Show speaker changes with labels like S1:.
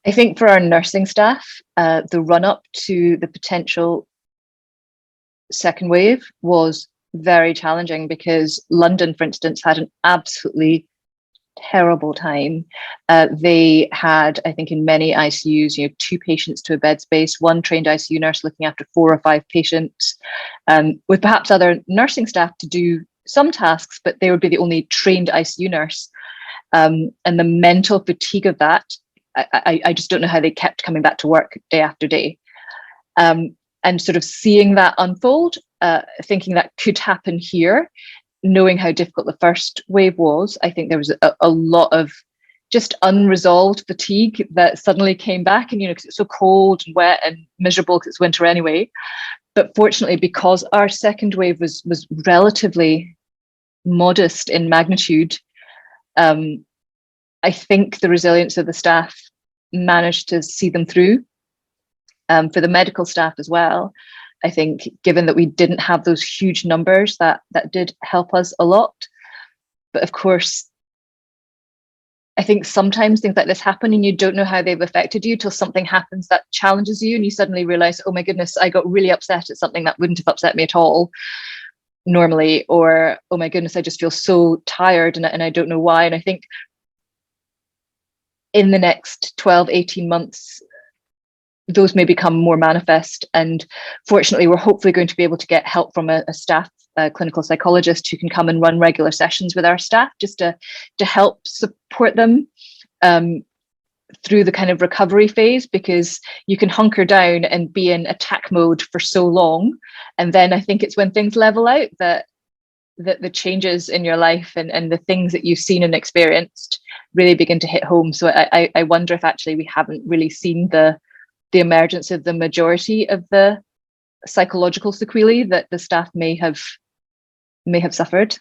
S1: I think for our nursing staff, the run up to the potential second wave was very challenging because London, for instance, had an absolutely terrible time. They had, I think, in many ICUs, two patients to a bed space, one trained ICU nurse looking after 4 or 5 patients, with perhaps other nursing staff to do some tasks, but they would be the only trained ICU nurse. And the mental fatigue of that, I just don't know how they kept coming back to work day after day. And sort of seeing that unfold, thinking that could happen here, knowing how difficult the first wave was, I think there was a lot of just unresolved fatigue that suddenly came back. And, because it's so cold and wet and miserable because it's winter anyway. But fortunately, because our second wave was relatively modest in magnitude, I think the resilience of the staff managed to see them through. For the medical staff as well, I think, given that we didn't have those huge numbers, that did help us a lot. But of course, I think sometimes things like this happen and you don't know how they've affected you till something happens that challenges you and you suddenly realize, oh my goodness, I got really upset at something that wouldn't have upset me at all normally, or oh my goodness, I just feel so tired and I don't know why. And I think in the next 12, 18 months, those may become more manifest. And fortunately, we're hopefully going to be able to get help from a staff clinical psychologist who can come and run regular sessions with our staff just to help support them through the kind of recovery phase, because you can hunker down and be in attack mode for so long. And then I think it's when things level out that the changes in your life and the things that you've seen and experienced really begin to hit home. So I wonder if actually we haven't really seen the emergence of the majority of the psychological sequelae that the staff may have suffered.